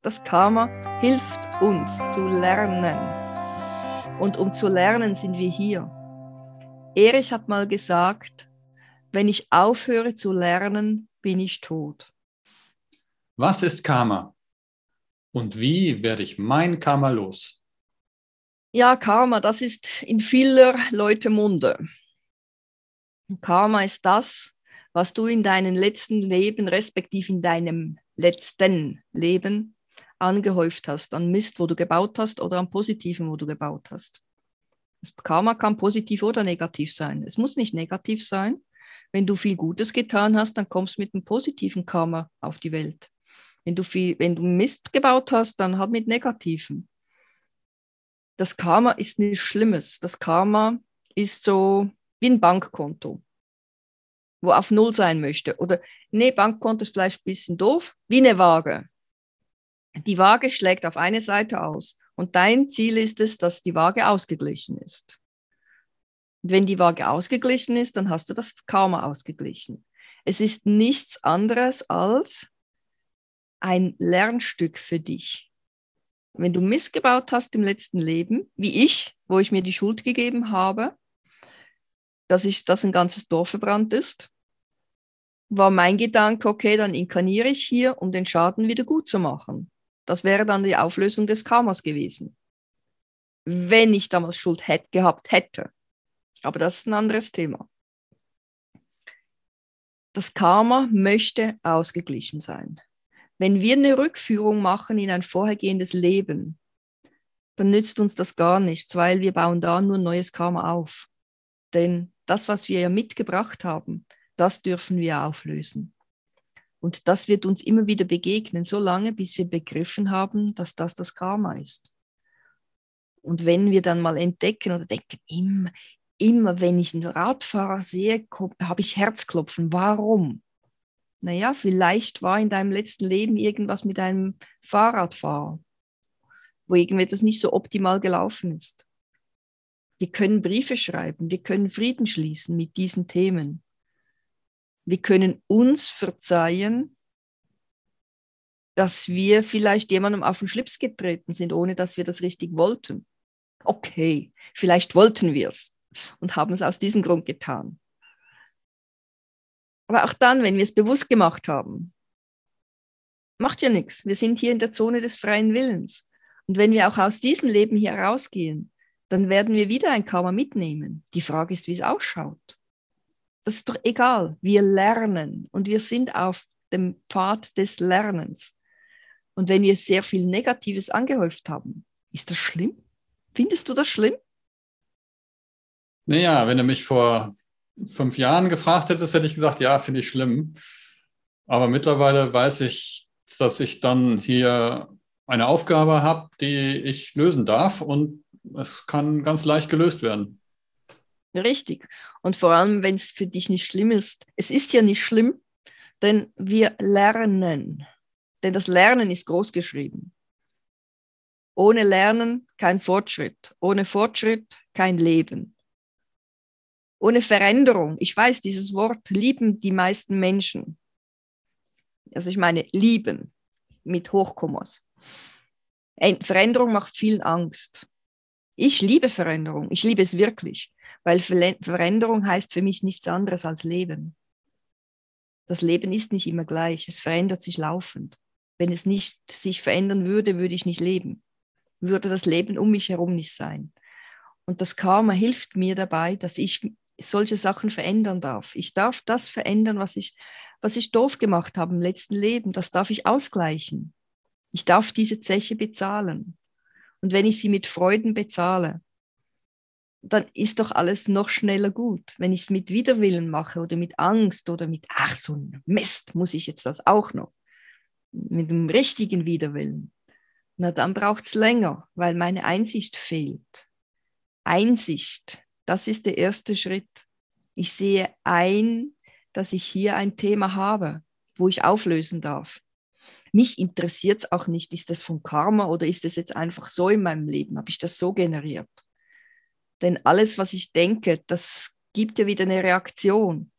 Das Karma hilft uns zu lernen. Und um zu lernen, sind wir hier. Erich hat mal gesagt, wenn ich aufhöre zu lernen, bin ich tot. Was ist Karma? Und wie werde ich mein Karma los? Ja, Karma, das ist in vieler Leute Munde. Karma ist das, was du in deinem letzten Leben, respektive in deinem letzten Leben angehäuft hast, an Mist, wo du gebaut hast oder an Positiven, wo du gebaut hast. Das Karma kann positiv oder negativ sein. Es muss nicht negativ sein. Wenn du viel Gutes getan hast, dann kommst du mit einem positiven Karma auf die Welt. Wenn du Mist gebaut hast, dann halt mit negativen. Das Karma ist nichts Schlimmes. Das Karma ist so wie ein Bankkonto, wo auf Null sein möchte. Oder, nee, Bankkonto ist vielleicht ein bisschen doof, wie eine Waage. Die Waage schlägt auf eine Seite aus und dein Ziel ist es, dass die Waage ausgeglichen ist. Und wenn die Waage ausgeglichen ist, dann hast du das Karma ausgeglichen. Es ist nichts anderes als ein Lernstück für dich. Wenn du missgebaut hast im letzten Leben, wie ich, wo ich mir die Schuld gegeben habe, dass ein ganzes Dorf verbrannt ist, war mein Gedanke, okay, dann inkarniere ich hier, um den Schaden wieder gut zu machen. Das wäre dann die Auflösung des Karmas gewesen. Wenn ich damals Schuld gehabt hätte. Aber das ist ein anderes Thema. Das Karma möchte ausgeglichen sein. Wenn wir eine Rückführung machen in ein vorhergehendes Leben, dann nützt uns das gar nichts, weil wir bauen da nur neues Karma auf. Denn das, was wir ja mitgebracht haben, das dürfen wir auflösen. Und das wird uns immer wieder begegnen, solange bis wir begriffen haben, dass das Karma ist. Und wenn wir dann mal entdecken oder denken, immer wenn ich einen Radfahrer sehe, habe ich Herzklopfen. Warum? Naja, vielleicht war in deinem letzten Leben irgendwas mit einem Fahrradfahrer, wo irgendetwas nicht so optimal gelaufen ist. Wir können Briefe schreiben, wir können Frieden schließen mit diesen Themen. Wir können uns verzeihen, dass wir vielleicht jemandem auf den Schlips getreten sind, ohne dass wir das richtig wollten. Okay, vielleicht wollten wir es und haben es aus diesem Grund getan. Aber auch dann, wenn wir es bewusst gemacht haben, macht ja nichts. Wir sind hier in der Zone des freien Willens. Und wenn wir auch aus diesem Leben hier rausgehen, dann werden wir wieder ein Karma mitnehmen. Die Frage ist, wie es ausschaut. Das ist doch egal. Wir lernen und wir sind auf dem Pfad des Lernens. Und wenn wir sehr viel Negatives angehäuft haben, ist das schlimm? Findest du das schlimm? Naja, wenn du mich vor 5 Jahren gefragt hättest, hätte ich gesagt, ja, finde ich schlimm. Aber mittlerweile weiß ich, dass ich dann hier eine Aufgabe habe, die ich lösen darf und es kann ganz leicht gelöst werden. Richtig. Und vor allem, wenn es für dich nicht schlimm ist. Es ist ja nicht schlimm, denn wir lernen. Denn das Lernen ist groß geschrieben. Ohne Lernen kein Fortschritt. Ohne Fortschritt kein Leben. Ohne Veränderung. Ich weiß, dieses Wort lieben die meisten Menschen. Also ich meine, lieben mit Hochkommas. Veränderung macht viel Angst. Ich liebe Veränderung. Ich liebe es wirklich, weil Veränderung heißt für mich nichts anderes als Leben. Das Leben ist nicht immer gleich. Es verändert sich laufend. Wenn es nicht sich verändern würde, würde ich nicht leben. Würde das Leben um mich herum nicht sein. Und das Karma hilft mir dabei, dass ich solche Sachen verändern darf. Ich darf das verändern, was ich doof gemacht habe im letzten Leben. Das darf ich ausgleichen. Ich darf diese Zeche bezahlen. Und wenn ich sie mit Freuden bezahle, dann ist doch alles noch schneller gut. Wenn ich es mit Widerwillen mache oder mit Angst oder mit, ach so ein Mist, muss ich jetzt das auch noch, mit dem richtigen Widerwillen, na dann braucht es länger, weil meine Einsicht fehlt. Einsicht, das ist der erste Schritt. Ich sehe ein, dass ich hier ein Thema habe, wo ich auflösen darf. Mich interessiert es auch nicht, ist das vom Karma oder ist das jetzt einfach so in meinem Leben? Habe ich das so generiert? Denn alles, was ich denke, das gibt ja wieder eine Reaktion.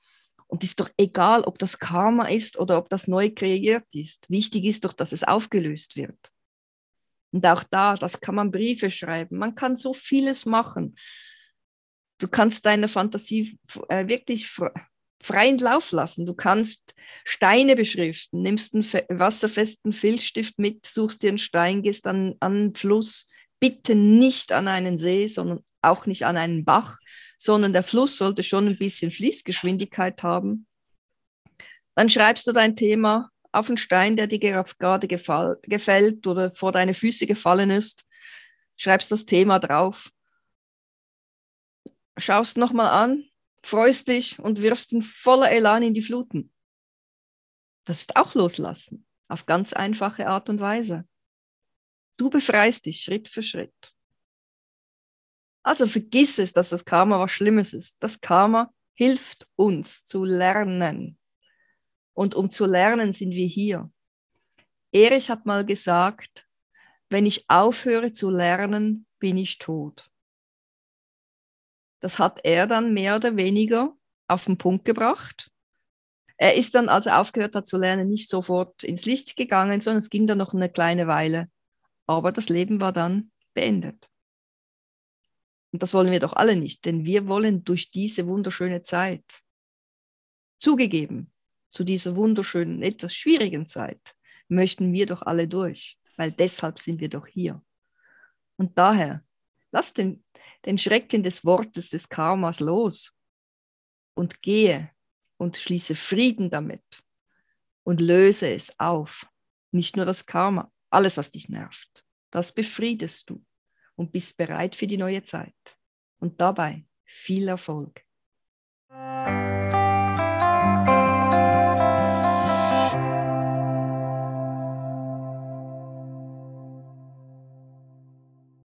Und ist doch egal, ob das Karma ist oder ob das neu kreiert ist. Wichtig ist doch, dass es aufgelöst wird. Und auch da, das kann man Briefe schreiben. Man kann so vieles machen. Du kannst deine Fantasie wirklich freien Lauf lassen. Du kannst Steine beschriften, nimmst einen wasserfesten Filzstift mit, suchst dir einen Stein, gehst an einen Fluss, bitte nicht an einen See, sondern auch nicht an einen Bach, sondern der Fluss sollte schon ein bisschen Fließgeschwindigkeit haben. Dann schreibst du dein Thema auf einen Stein, der dir gerade gefällt oder vor deine Füße gefallen ist, schreibst das Thema drauf, schaust nochmal an, freust dich und wirfst ihn voller Elan in die Fluten. Das ist auch Loslassen, auf ganz einfache Art und Weise. Du befreist dich Schritt für Schritt. Also vergiss es, dass das Karma was Schlimmes ist. Das Karma hilft uns zu lernen. Und um zu lernen, sind wir hier. Erich hat mal gesagt, wenn ich aufhöre zu lernen, bin ich tot. Das hat er dann mehr oder weniger auf den Punkt gebracht. Er ist dann, als er aufgehört hat zu lernen, nicht sofort ins Licht gegangen, sondern es ging dann noch eine kleine Weile. Aber das Leben war dann beendet. Und das wollen wir doch alle nicht, denn wir wollen durch diese wunderschöne Zeit, zugegeben, zu dieser wunderschönen, etwas schwierigen Zeit, möchten wir doch alle durch, weil deshalb sind wir doch hier. Und daher, lass den Schrecken des Wortes des Karmas los und gehe und schließe Frieden damit und löse es auf. Nicht nur das Karma, alles, was dich nervt, das befriedest du und bist bereit für die neue Zeit. Und dabei viel Erfolg.